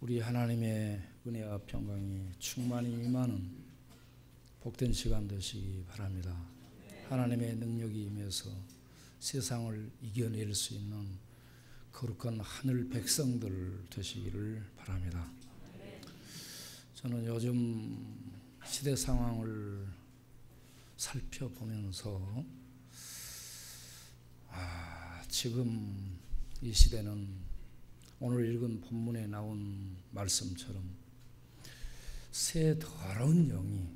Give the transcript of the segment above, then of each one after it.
우리 하나님의 은혜와 평강이 충만히 임하는 복된 시간 되시기 바랍니다. 하나님의 능력이 임해서 세상을 이겨낼 수 있는 거룩한 하늘 백성들 되시기를 바랍니다. 저는 요즘 시대 상황을 살펴보면서 지금 이 시대는 오늘 읽은 본문에 나온 말씀처럼 새 더러운 영이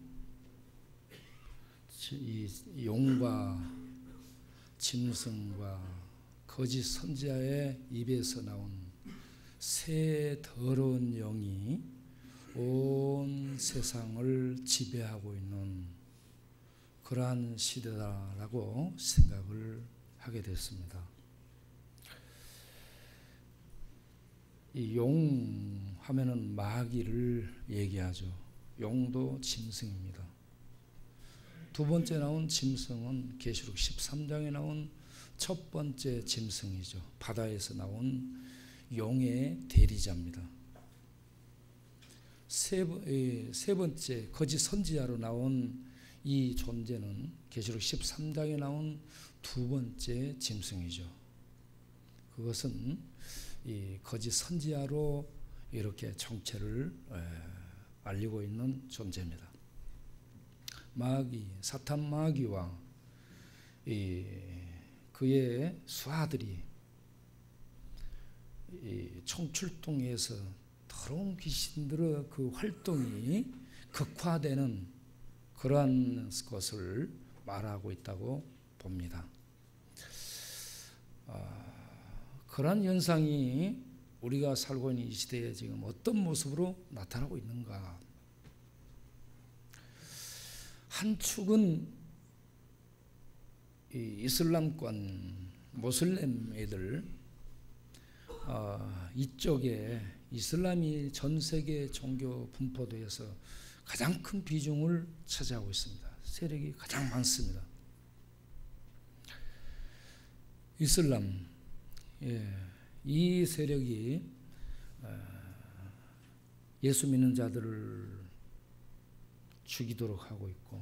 이 용과 짐승과 거짓 선지자의 입에서 나온 새 더러운 영이 온 세상을 지배하고 있는 그러한 시대다라고 생각을 하게 됐습니다. 이 용 하면은 마귀를 얘기하죠. 용도 짐승입니다. 두 번째 나온 짐승은 계시록 13장에 나온 첫 번째 짐승이죠. 바다에서 나온 용의 대리자입니다. 세 번째 거짓 선지자로 나온 이 존재는 계시록 13장에 나온 두 번째 짐승이죠. 그것은 이 거짓 선지자로 이렇게 정체를 알리고 있는 존재입니다. 마귀, 사탄 마귀와 그의 수하들이 총출동해서 더러운 귀신들의 그 활동이 극화되는 그러한 것을 말하고 있다고 봅니다. 그러한 현상이 우리가 살고 있는 이 시대에 지금 어떤 모습으로 나타나고 있는가? 한 축은 이슬람권 모슬렘 애들 이쪽에 이슬람이 전 세계 종교 분포도에서 가장 큰 비중을 차지하고 있습니다. 세력이 가장 많습니다. 이슬람 이 세력이 예수 믿는 자들을 죽이도록 하고 있고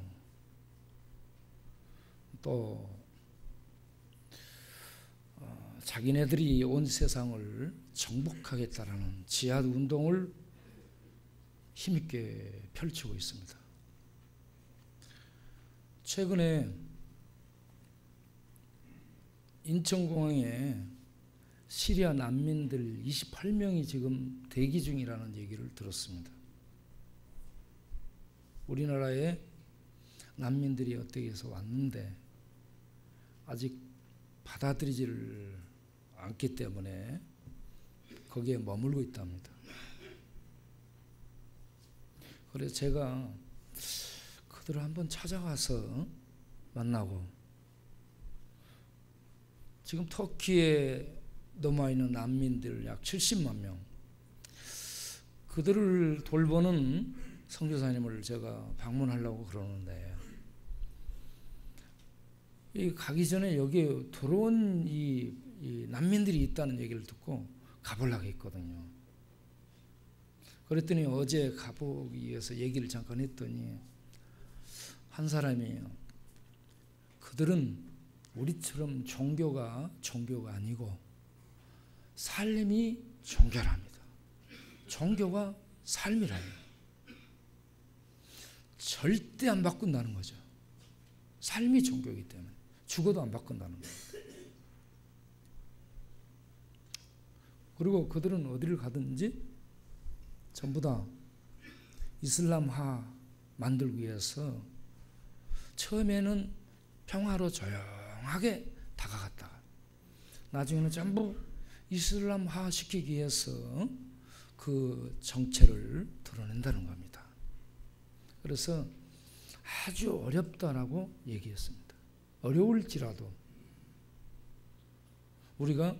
또 자기네들이 온 세상을 정복하겠다라는 지하드 운동을 힘있게 펼치고 있습니다. 최근에 인천공항에 시리아 난민들 28명이 지금 대기 중이라는 얘기를 들었습니다. 우리나라에 난민들이 어떻게 해서 왔는데 아직 받아들이지를 않기 때문에 거기에 머물고 있답니다. 그래서 제가 그들을 한번 찾아가서 만나고 지금 터키에 넘어와 있는 난민들 약 70만 명 그들을 돌보는 선교사님을 제가 방문하려고 그러는데 가기 전에 여기에 들어온 이 난민들이 있다는 얘기를 듣고 가보려고 했거든요. 그랬더니 어제 가보기 위해서 얘기를 잠깐 했더니 한 사람이 그들은 우리처럼 종교가 아니고 삶이 종교랍니다. 종교가 삶이라요. 절대 안 바꾼다는 거죠. 삶이 종교이기 때문에 죽어도 안 바꾼다는 거예요. 그리고 그들은 어디를 가든지 전부 다 이슬람화 만들기 위해서 처음에는 평화로 조용하게 다가갔다가 나중에는 전부 이슬람화 시키기 위해서 그 정체를 드러낸다는 겁니다. 그래서 아주 어렵다라고 얘기했습니다. 어려울지라도 우리가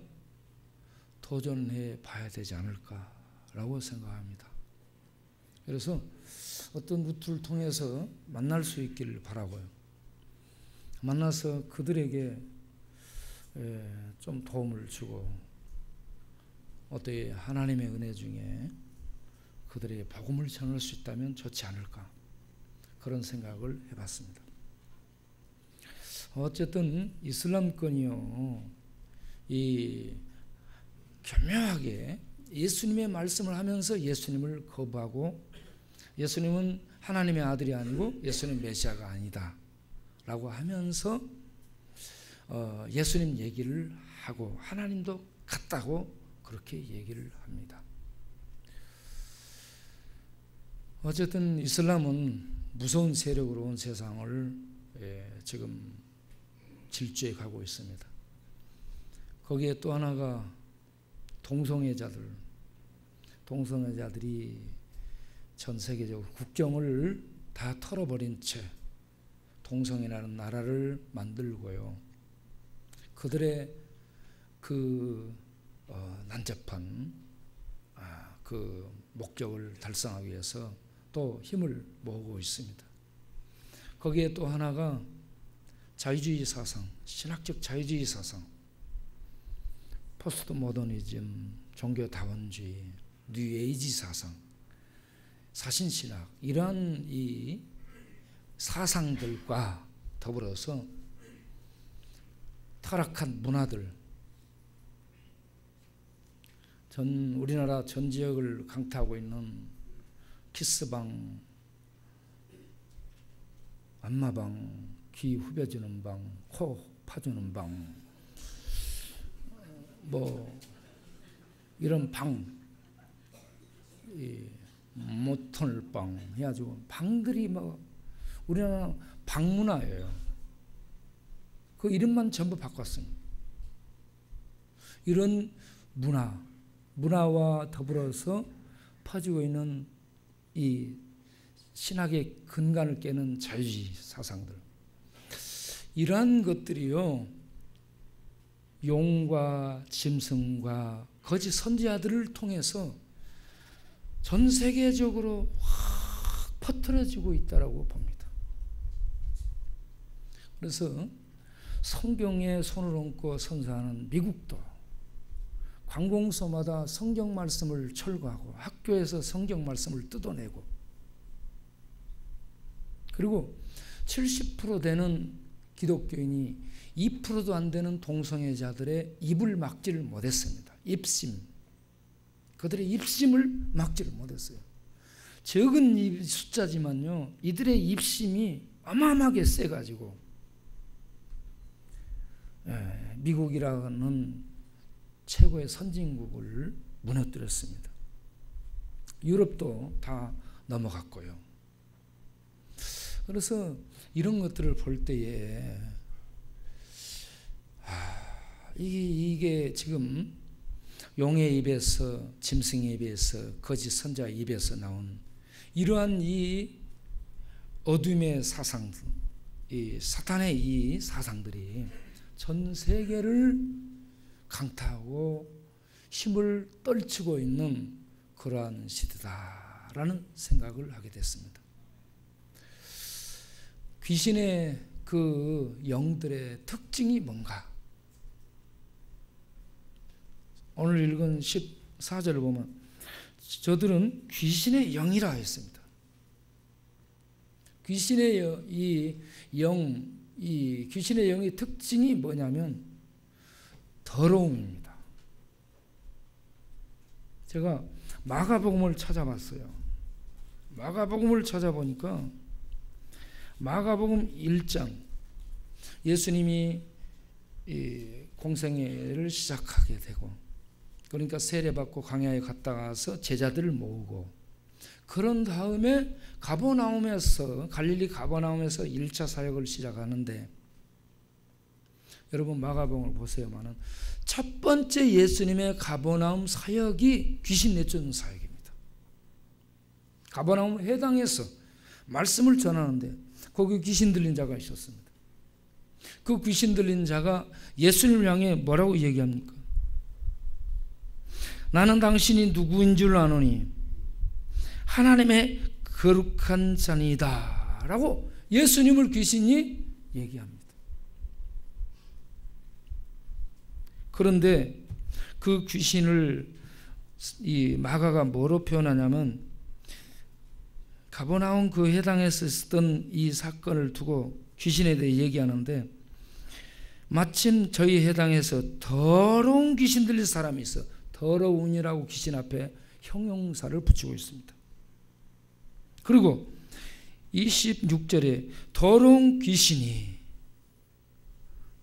도전해 봐야 되지 않을까라고 생각합니다. 그래서 어떤 루트를 통해서 만날 수 있기를 바라고요. 만나서 그들에게 좀 도움을 주고 어떻게 하나님의 은혜 중에 그들에게 복음을 전할 수 있다면 좋지 않을까, 그런 생각을 해봤습니다. 어쨌든 이슬람권이요, 이 교묘하게 예수님의 말씀을 하면서 예수님을 거부하고, 예수님은 하나님의 아들이 아니고 예수님 메시아가 아니다 라고 하면서 예수님 얘기를 하고 하나님도 같다고 그렇게 얘기를 합니다. 어쨌든 이슬람은 무서운 세력으로 온 세상을 지금 질주해 가고 있습니다. 거기에 또 하나가 동성애자들이 전 세계적으로 국경을 다 털어버린 채 동성애라는 나라를 만들고요, 그들의 그 난잡한 그 목적을 달성하기 위해서 또 힘을 모으고 있습니다. 거기에 또 하나가 자유주의 사상, 신학적 자유주의 사상, 포스트 모더니즘, 종교 다원주의, 뉴에이지 사상, 사신신학, 이러한 이 사상들과 더불어서 타락한 문화들, 우리나라 전 지역을 강타하고 있는 키스방, 안마방, 귀 후벼주는 방, 코 파주는 방, 뭐 이런 방, 모털방 해가지고 방들이 뭐 우리나라 방문화예요. 그 이름만 전부 바꿨습니다. 이런 문화와 더불어서 퍼지고 있는 이 신학의 근간을 깨는 자유주의 사상들, 이러한 것들이요, 용과 짐승과 거짓 선지자들을 통해서 전 세계적으로 확 퍼뜨려지고 있다고 봅니다. 그래서 성경에 손을 얹고 선사하는 미국도 관공서마다 성경 말씀을 철거하고 학교에서 성경 말씀을 뜯어내고, 그리고 70% 되는 기독교인이 2%도 안 되는 동성애자들의 입을 막지를 못했습니다. 그들의 입심을 막지를 못했어요. 적은 숫자지만요, 이들의 입심이 어마어마하게 세가지고 미국이라는 최고의 선진국을 무너뜨렸습니다. 유럽도 다 넘어갔고요. 그래서 이런 것들을 볼 때에 이게 지금 용의 입에서, 짐승의 입에서, 거짓 선자의 입에서 나온 이러한 이 어둠의 사상들, 이 사탄의 이 사상들이 전 세계를 강타하고 힘을 떨치고 있는 그러한 시대다라는 생각을 하게 됐습니다. 귀신의 그 영들의 특징이 뭔가? 오늘 읽은 14절을 보면 저들은 귀신의 영이라 했습니다. 귀신의 귀신의 영의 특징이 뭐냐면 더러움입니다. 제가 마가복음을 찾아봤어요. 마가복음을 찾아보니까 마가복음 1장, 예수님이 공생애를 시작하게 되고, 그러니까 세례받고 광야에 갔다 가서 제자들을 모으고, 그런 다음에 갈릴리 가버나움에서 1차 사역을 시작하는데, 여러분 마가복음을 보세요만은 첫 번째 예수님의 가버나움 사역이 귀신 내쫓는 사역입니다. 가버나움 회당에서 말씀을 전하는데 거기 귀신 들린 자가 있었습니다. 그 귀신 들린 자가 예수님을 향해 뭐라고 얘기합니까? 나는 당신이 누구인 줄 아노니 하나님의 거룩한 자니다 라고 예수님을 귀신이 얘기합니다. 그런데 그 귀신을 이 마가가 뭐로 표현하냐면 가버나움 그 해당에서 있었던 이 사건을 두고 귀신에 대해 얘기하는데, 마침 저희 해당에서 더러운 귀신 들린 사람이 있어. 더러운이라고 귀신 앞에 형용사를 붙이고 있습니다. 그리고 26절에 더러운 귀신이,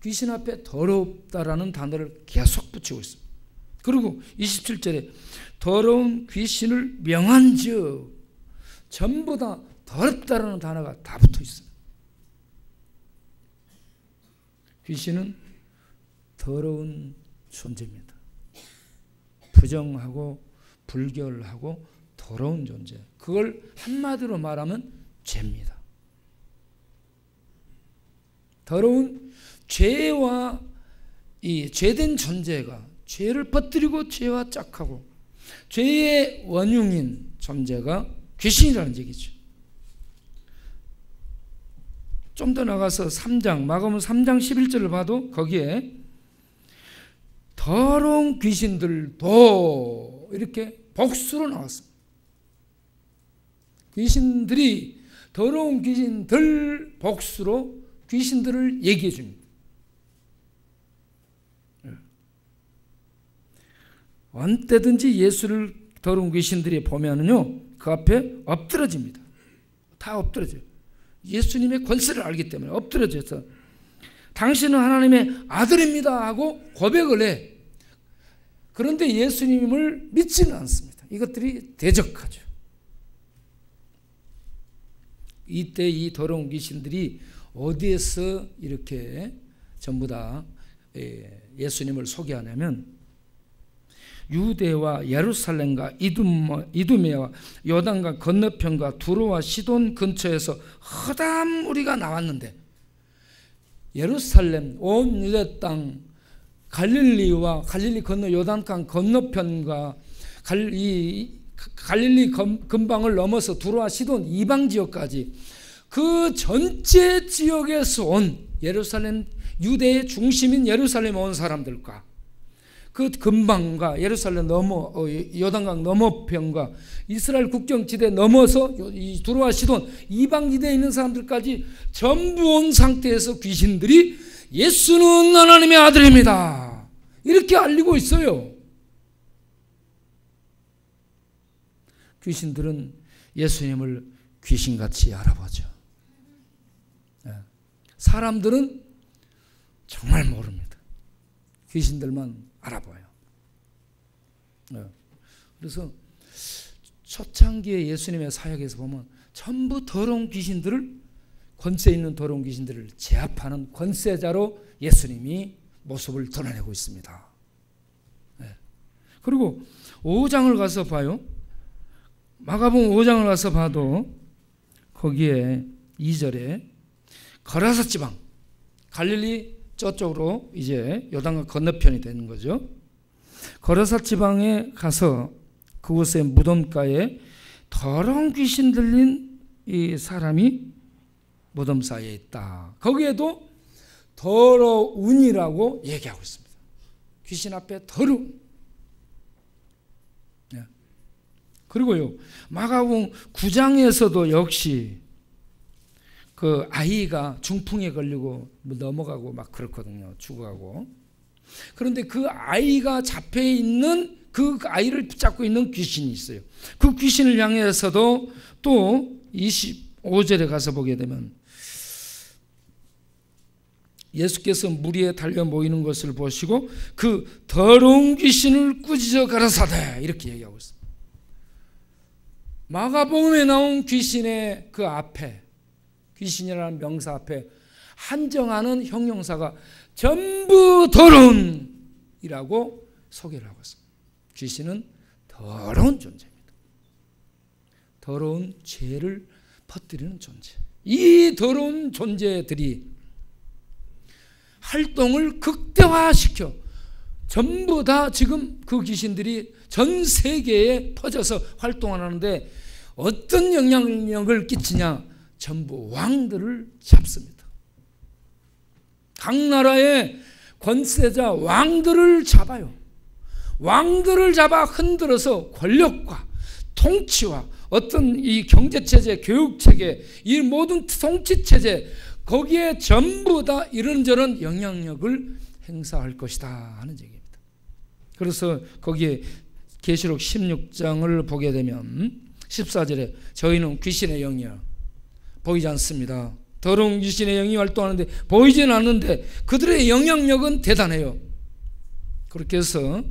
귀신 앞에 더럽다라는 단어를 계속 붙이고 있습니다. 그리고 27절에 더러운 귀신을 명한즉, 전부 다 더럽다라는 단어가 다 붙어 있어요. 귀신은 더러운 존재입니다. 부정하고 불결하고 더러운 존재. 그걸 한마디로 말하면 죄입니다. 더러운 죄와 이 죄된 존재가, 죄를 퍼뜨리고 죄와 짝하고 죄의 원흉인 존재가 귀신이라는 얘기죠. 좀 더 나가서 3장, 마가복음 3장 11절을 봐도 거기에 더러운 귀신들도 이렇게 복수로 나왔습니다. 귀신들이, 더러운 귀신들 복수로 귀신들을 얘기해 줍니다. 언제든지 예수를 더러운 귀신들이 보면은요, 그 앞에 엎드러집니다. 다 엎드러져요. 예수님의 권세를 알기 때문에 엎드려져서 당신은 하나님의 아들입니다 하고 고백을 해. 그런데 예수님을 믿지는 않습니다. 이것들이 대적하죠. 이때 이 더러운 귀신들이 어디에서 이렇게 전부 다 예수님을 소개하냐면, 유대와 예루살렘과 이두메와 요단강 건너편과 두로와 시돈 근처에서 허다한 무리가 나왔는데, 예루살렘 온 유대 땅, 갈릴리와 갈릴리 건너 요단강 건너편과 갈릴리 근방을 넘어서 두로와 시돈 이방 지역까지 그 전체 지역에서 온 예루살렘, 유대의 중심인 예루살렘에 온 사람들과 그 근방과 예루살렘 넘어 요단강 너머편과 이스라엘 국경지대 넘어서 이 두로와 시돈 이방지대에 있는 사람들까지 전부 온 상태에서 귀신들이 예수는 하나님의 아들입니다 이렇게 알리고 있어요. 귀신들은 예수님을 귀신같이 알아보죠. 사람들은 정말 모릅니다. 귀신들만 알아봐요. 그래서 초창기에 예수님의 사역에서 보면 전부 더러운 귀신들을, 권세 있는 더러운 귀신들을 제압하는 권세자로 예수님이 모습을 드러내고 있습니다. 그리고 5장을 가서 봐요. 마가복음 5장을 가서 봐도 거기에 2절에 거라사 지방, 갈릴리 저쪽으로 이제 요단강 건너편이 되는 거죠. 거라사 지방에 가서 그곳의 무덤가에 더러운 귀신 들린 이 사람이 무덤 사이에 있다. 거기에도 더러운이라고 얘기하고 있습니다. 귀신 앞에 더러운. 그리고요, 마가복음 9장에서도 역시 그 아이가 중풍에 걸리고 넘어가고 막 그렇거든요. 죽어가고. 그런데 그 아이가 잡혀 있는 그 아이를 붙잡고 있는 귀신이 있어요. 그 귀신을 향해서도 또 25절에 가서 보게 되면 예수께서 무리에 달려 모이는 것을 보시고 그 더러운 귀신을 꾸짖어 가라사대 이렇게 얘기하고 있습니다. 마가복음에 나온 귀신의 그 앞에, 귀신이라는 명사 앞에 한정하는 형용사가 전부 더러운이라고 소개를 하고 있습니다. 귀신은 더러운 존재입니다. 더러운 죄를 퍼뜨리는 존재. 이 더러운 존재들이 활동을 극대화시켜 전부 다 지금 그 귀신들이 전 세계에 퍼져서 활동하는데 어떤 영향력을 끼치냐? 전부 왕들을 잡습니다. 각 나라의 권세자 왕들을 잡아요. 왕들을 잡아 흔들어서 권력과 통치와 어떤 이 경제체제, 교육체계, 이 모든 통치체제, 거기에 전부 다 이런저런 영향력을 행사할 것이다 하는 얘기입니다. 그래서 거기에 계시록 16장을 보게 되면 14절에 저희는 귀신의 영이야 보이지 않습니다. 더러운 귀신의 영이 활동하는데 보이지는 않는데 그들의 영향력은 대단해요. 그렇게 해서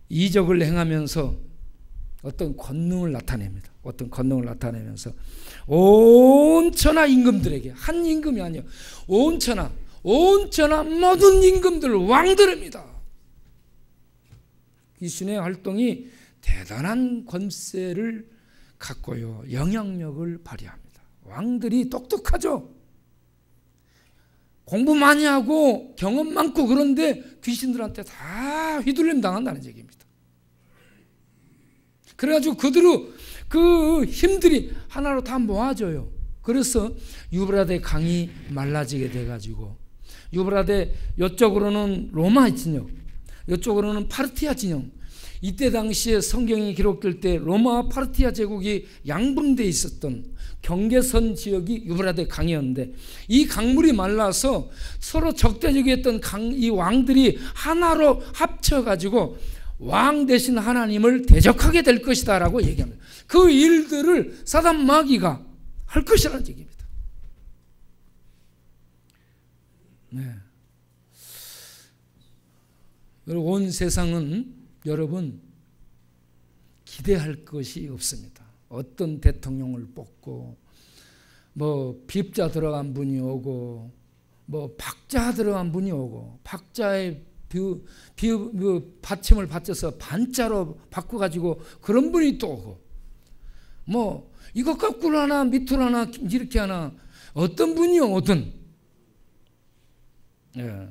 이적을 행하면서 어떤 권능을 나타냅니다. 어떤 권능을 나타내면서 온 천하 임금들에게, 한 임금이 아니요, 온 천하 모든 임금들, 왕들입니다. 귀신의 활동이 대단한 권세를 갖고요, 영향력을 발휘합니다. 왕들이 똑똑하죠. 공부 많이 하고 경험 많고 그런데 귀신들한테 다 휘둘림 당한다는 얘기입니다. 그래가지고 그 힘들이 하나로 다 모아져요. 그래서 유브라데 강이 말라지게 돼가지고, 유브라데 이쪽으로는 로마 진영, 이쪽으로는 파르티아 진영. 이때 당시에 성경이 기록될 때 로마와 파르티아 제국이 양분되어 있었던 경계선 지역이 유브라데 강이었는데, 이 강물이 말라서 서로 적대적이었던 이 왕들이 하나로 합쳐가지고 왕 대신 하나님을 대적하게 될 것이다 라고 얘기합니다. 그 일들을 사단 마귀가 할 것이라는 얘기입니다. 네. 온 세상은 여러분 기대할 것이 없습니다. 어떤 대통령을 뽑고 뭐 비읍자 들어간 분이 오고 뭐 박자 들어간 분이 오고 박자의 받침을 받쳐서 반자로 바꿔가지고 그런 분이 또 오고 뭐 이것 거꾸로 하나 밑으로 하나 이렇게 하나 어떤 분이 오든 예.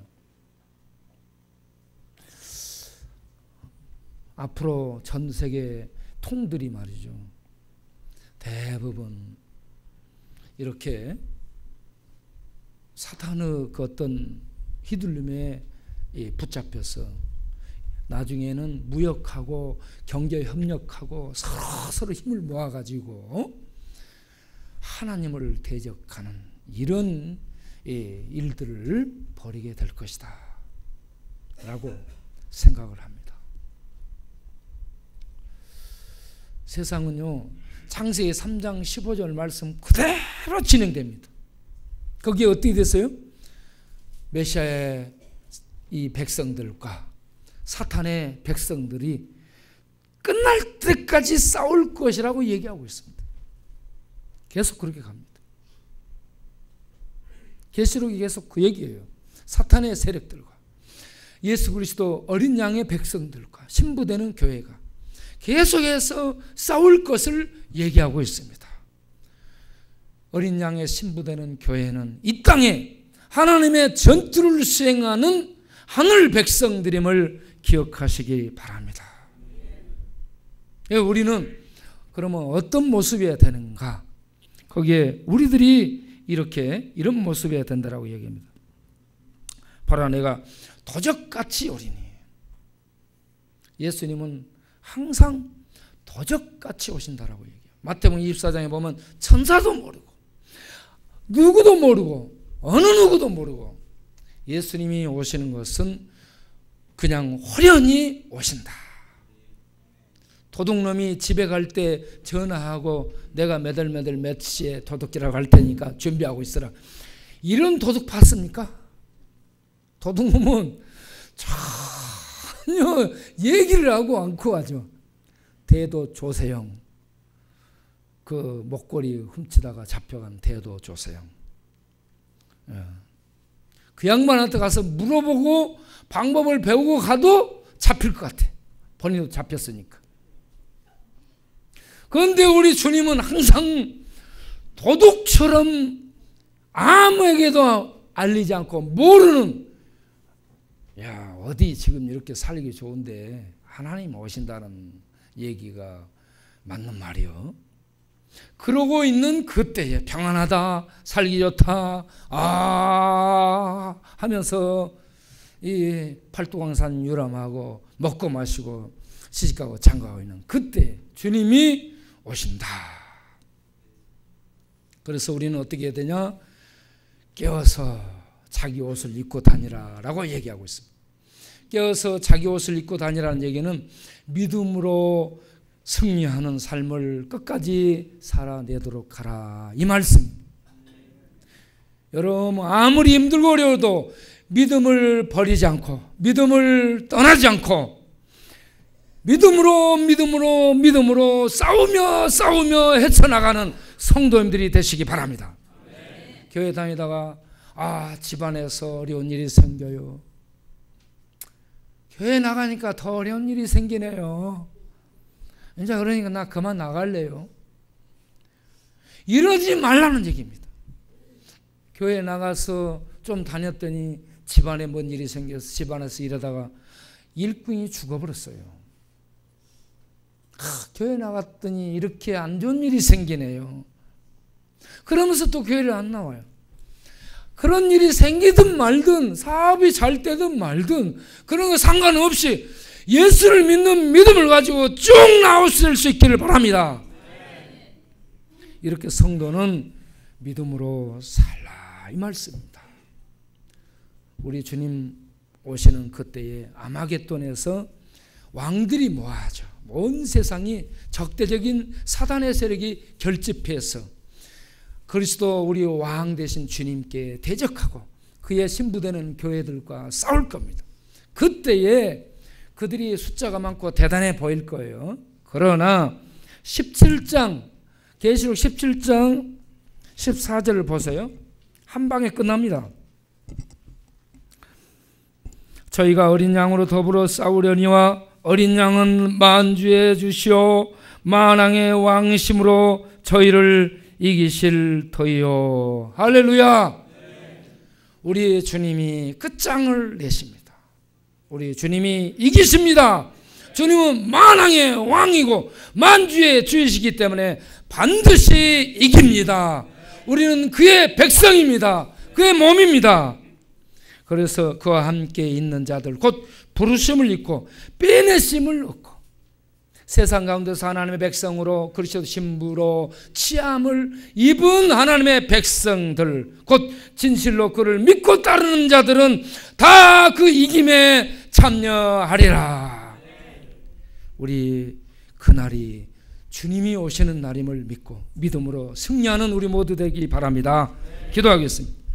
앞으로 전 세계 통들이 말이죠, 대부분 이렇게 사탄의 그 어떤 휘둘림에 붙잡혀서 나중에는 무역하고 경제 협력하고 서로 힘을 모아가지고 하나님을 대적하는 이런 일들을 벌이게 될 것이다 라고 생각을 합니다. 세상은요, 창세기 3장 15절 말씀 그대로 진행됩니다. 거기에 어떻게 됐어요? 메시아의 이 백성들과 사탄의 백성들이 끝날 때까지 싸울 것이라고 얘기하고 있습니다. 계속 그렇게 갑니다. 계시록이 계속 그 얘기예요. 사탄의 세력들과 예수 그리스도 어린 양의 백성들과 신부되는 교회가 계속해서 싸울 것을 얘기하고 있습니다. 어린 양의 신부되는 교회는 이 땅에 하나님의 전투를 수행하는 하늘 백성들임을 기억하시기 바랍니다. 우리는 그러면 어떤 모습이어야 되는가? 거기에 우리들이 이런 모습이어야 된다라고 얘기합니다. 바로 내가 도적같이 오리니. 예수님은 항상 도적같이 오신다라고 얘기해요. 마태복음 24장에 보면 천사도 모르고 누구도 모르고 어느 누구도 모르고 예수님이 오시는 것은 그냥 호련히 오신다. 도둑놈이 집에 갈 때 전화하고 내가 몇 시에 도둑질하러 갈 테니까 준비하고 있으라. 이런 도둑 봤습니까? 도둑놈은 전혀 얘기를 하고 않고 가죠. 대도 조세영, 그 목걸이 훔치다가 잡혀간 대도 조세영, 그 양반한테 가서 물어보고 방법을 배우고 가도 잡힐 것 같아. 본인도 잡혔으니까. 그런데 우리 주님은 항상 도둑처럼 아무에게도 알리지 않고 모르는, 야, 어디 지금 이렇게 살기 좋은데 하나님 오신다는 얘기가 맞는 말이요. 그러고 있는 그때에 평안하다, 살기 좋다, 하면서 이 팔뚝왕산 유람하고 먹고 마시고 시집가고 장가가고 있는 그때 주님이 오신다. 그래서 우리는 어떻게 해야 되냐? 깨어서 자기 옷을 입고 다니라 라고 얘기하고 있습니다. 깨어서 자기 옷을 입고 다니라는 얘기는 믿음으로 승리하는 삶을 끝까지 살아내도록 하라, 이 말씀. 여러분, 아무리 힘들고 어려워도 믿음을 버리지 않고 믿음을 떠나지 않고 믿음으로 싸우며 헤쳐나가는 성도님들이 되시기 바랍니다. 네. 교회 다니다가 집안에서 어려운 일이 생겨요. 교회 나가니까 더 어려운 일이 생기네요. 이제 그러니까 나 그만 나갈래요. 이러지 말라는 얘기입니다. 교회 나가서 좀 다녔더니 집안에 뭔 일이 생겨서 집안에서 일하다가 일꾼이 죽어버렸어요. 교회 나갔더니 이렇게 안 좋은 일이 생기네요. 그러면서 또 교회를 안 나와요. 그런 일이 생기든 말든 사업이 잘 되든 말든 그런 거 상관없이 예수를 믿는 믿음을 가지고 쭉 나오실 수 있기를 바랍니다. 이렇게 성도는 믿음으로 살라, 이 말씀입니다. 우리 주님 오시는 그때에 아마겟돈에서 왕들이 모아져 온 세상이 적대적인 사단의 세력이 결집해서 그리스도 우리 왕 되신 주님께 대적하고 그의 신부되는 교회들과 싸울 겁니다. 그때에 그들이 숫자가 많고 대단해 보일 거예요. 그러나 17장 계시록 17장 14절을 보세요. 한 방에 끝납니다. 저희가 어린 양으로 더불어 싸우려니와 어린 양은 만주의 주시오 만왕의 왕이심으로 저희를 이기실 터이요. 할렐루야. 우리 주님이 끝장을 내십니다. 우리 주님이 이기십니다. 주님은 만왕의 왕이고 만주의 주이시기 때문에 반드시 이깁니다. 우리는 그의 백성입니다. 그의 몸입니다. 그래서 그와 함께 있는 자들 곧 부르심을 입고 빼내심을 얻고 세상 가운데서 하나님의 백성으로 그리스도 신부로 취함을 입은 하나님의 백성들 곧 진실로 그를 믿고 따르는 자들은 다 그 이김에 참여하리라. 우리 그날이 주님이 오시는 날임을 믿고 믿음으로 승리하는 우리 모두 되기 바랍니다. 기도하겠습니다.